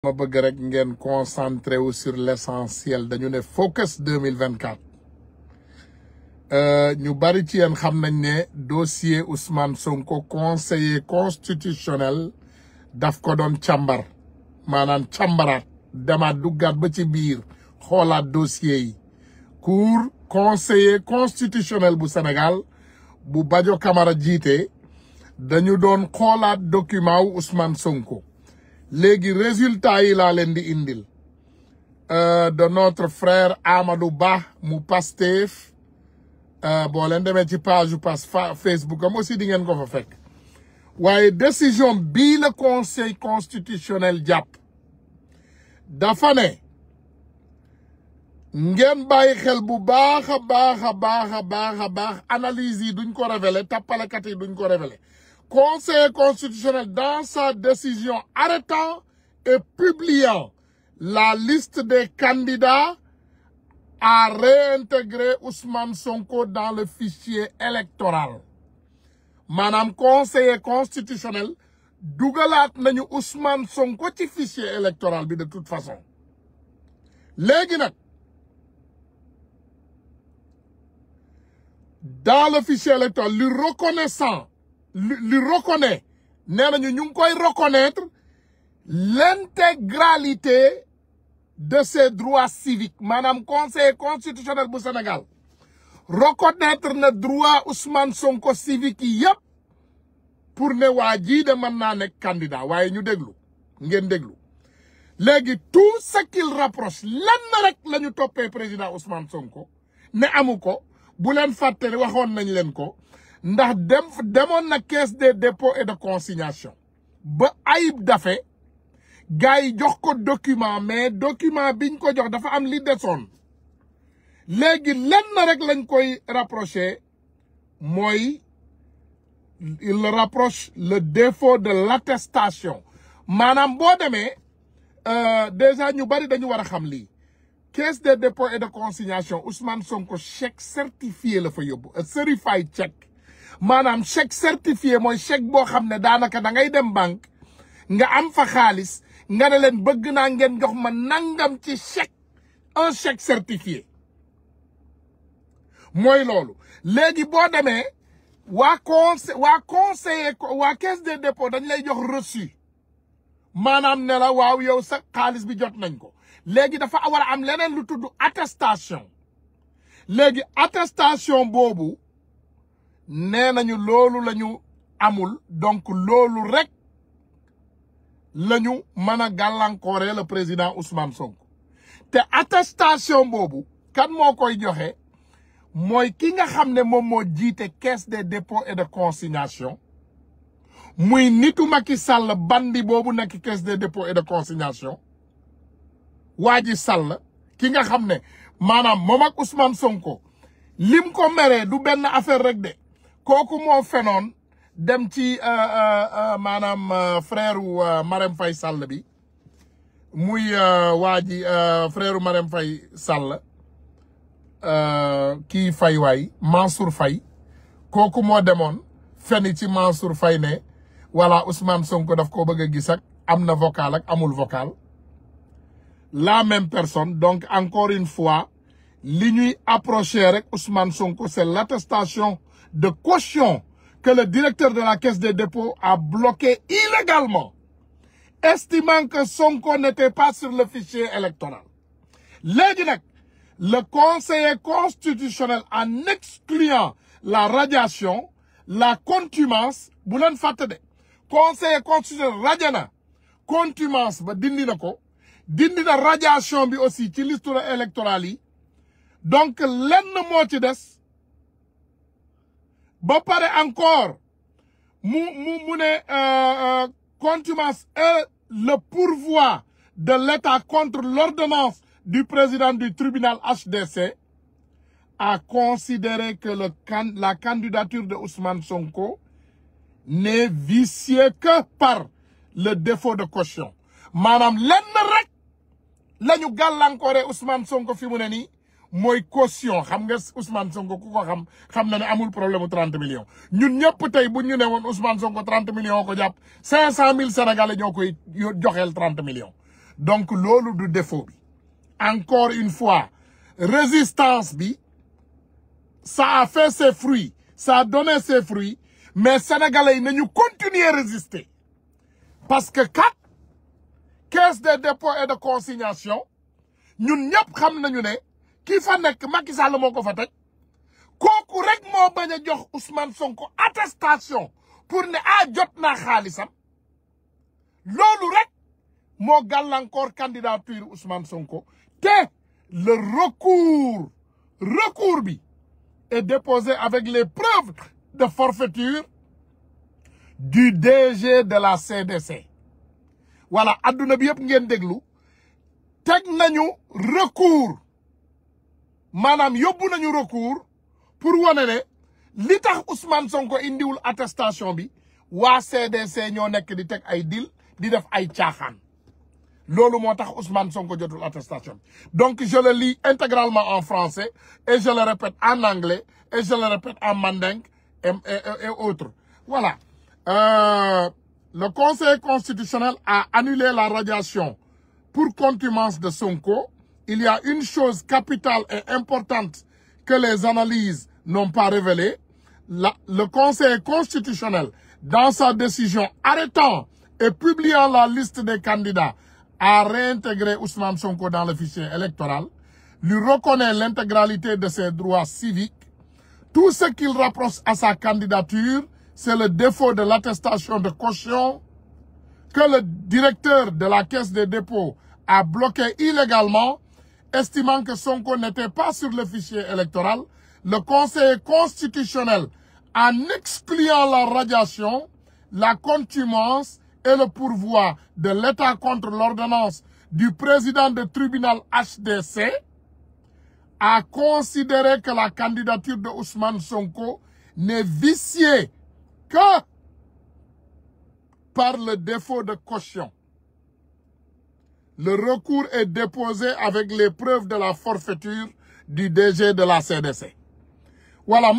ma bëgg rek ngeen concentré wu sur l'essentiel dañu ne focus 2024 ñu bari ci yéen xam nañ ne dossier Ousmane Sonko conseiller constitutionnel daf ko doon càmbar maanaam càmbaraat demaat duggaat ba ci biir xoolaat dossier yi cour conseiller constitutionnel bu Sénégal bu Badio Camara jiite dañu doon xoolaat document wu Ousmane Sonko léegi résultat yi laa leen di indil de notre frère Amadou Ba mu Pastef boo leen demee ci page Facebook am aussi di ngeen ko fa fekk waaye décision bii la conseil constitutionnel jàpp dafa ne ngeen bàyyi xel bu baax a baax analyse yi duñ ko révéler tappalekat yi duñ ko révéler Conseil constitutionnel dans sa décision arrêtant et publiant la liste des candidats à réintégrer Ousmane Sonko dans le fichier électoral maanaam conseiller constitutionnel dugalaat nañu Ousmane Sonko ci fichier électoral bi de toute façon léegi nag dans le fichier électoral lui reconnaît nee nañu ñu ngi koy reconnaître l'intégralité de ses droits civiques maanaam conseil constitutionnel bu Sénégal reconnaître na droit Ousmane Sonko civique yi yëpp pour ne waa jii de mën naa nekk candidat waaye ñu déglu ngeen déglu léegi tout ce qu'il rapproche lenn rek la ñu toppee président Ousmane Sonko ne amu ko bu leen fàtte waxoon nañ leen ko ndax demoon na caisse des dépôts et de consignation ba Ayib Daffé gars yi jox ko document mais document biñ ko jox dafa am li desoon léegi lenn rek lañ koy rapproché mooy il rapproche le défaut de l'attestation maanaam boo demee déjà ñu bari dañu war a xam lii caisse des dépôts et de consignation Ousmane Sonko chèque certifié la fa yóbbu certified chèque maanaam chèque certifié mooy chèque boo xam ne daanaka da ngay dem banque nga am fa xaalis nga ne leen bëgg naa ngeen jox ma nangam ci chèque un chèque certifié mooy loolu léegi boo demee waa caisse des dépôts dañ lay jox reçu maanaam ne la waaw yow sa xaalis bi jot nañ ko léegi dafa war a am leneen lu tudd attestation léegi attestation boobu nee nañu loolu la ñu amul donc loolu rek la ñu mën a gàllankoore le président Ousmane Sonko te attestation boobu kan moo koy joxe mooy ki nga xam ne moom moo jiite caisse des dépôts et de consignation muy nitu Macky Sall bandi boobu nekk caisse des dépôts et de consignation waa ji Sall ki nga xam ne maanaam moom ak Ousmane Sonko lim ko meree du benn affaire rek de kooku moo fenoon dem ci maanaam frère wu Marème Faye Sall bi muy waa ji frère wu Marème Faye Sall kii Faye waay Mansour Faye kooku moo demoon feni ci Mansour Faye ne voilà Ousmane Sonko daf ko bëgg a gis ak am na vocal ak amul vocal la même personne donc encore une fois li ñuy approché rek Ousmane Sonko c'est l'attestation de caution que le directeur de la caisse des dépôts a bloqué illégalement estimant que Sonko n'était pas sur le fichier électoral léegi nag le conseiller constitutionnel en excluant la radiation la contumace bu leen fàtte de conseiller constitutionnel radiana contumace ba dindi na ko dindi na radiation bi aussi ci liste électorale yi donc lenn moo ci des ba pare encore mu ne contumace est le pourvoi de l'État contre l'ordonnance du président du tribunal HDC a considéré que la candidature de Ousmane Sonko n'est viciée que par le défaut de caution maanaam lenn rek la ñu gàllankoore Ousmane Sonko fi mu ne nii mooy caution xam nga Ousmane Sonko ku ko xam na ne amul problème 30 millions ñun ñëpp tey bu ñu ne woon Ousmane Sonko 30 millions ko jàpp 500 000 Sénégalais ñoo koy joxeel 30 millions donc loolu du défaut bi encore une fois résistance bi ça a fait ses fruits ça a donné ses fruits mais sénégalais yi nañu continuer résister parce que kat caisse de dépôt et de consignation ñun ñëpp xam nañu ne kii fa nekk Macky Sall moo ko fa teg kooku rek moo bañ a jox Ousmane Sonko attestation pour ne jot naa xaalisam loolu rek moo gàllankoor candidature Ousmane Sonko te le recours bi est déposé avec les preuves de forfaiture du DG de la CDC voilà adduna bi yëpp ngeen déglu teg nañu recours maanaam yóbbu nañu recours pour wane ne li tax Ousmane Sonko indiwul attestation bi waa CDC ñoo nekk di teg ay dil di def ay caaxaan loolu moo tax Ousmane Sonko jotul attestation bi donc je le lis intégralement en français et je le répète en anglais et je le répète en mandingue et autres voilà le Conseil constitutionnel a annulé la radiation pour contumace de Sonko. Il y a une chose capitale et importante que les analyses n'ont pas révélée. Le Conseil constitutionnel, dans sa décision arrêtant et publiant la liste des candidats, a réintégré Ousmane Sonko dans le fichier électoral, lui reconnaît l'intégralité de ses droits civiques. Tout ce qu'il rapproche à sa candidature, c'est le défaut de l'attestation de caution que le directeur de la Caisse des dépôts a bloqué illégalement, estimant que Sonko n'était pas sur le fichier électoral. Le Conseil constitutionnel, en excluant la radiation, la contumace et le pourvoi de l'État contre l'ordonnance du président du tribunal HDC, a considéré que la candidature de Ousmane Sonko n'est viciée que par le défaut de caution. Le recours est déposé avec les preuves de la forfaiture du DG de la CDC. Voilà,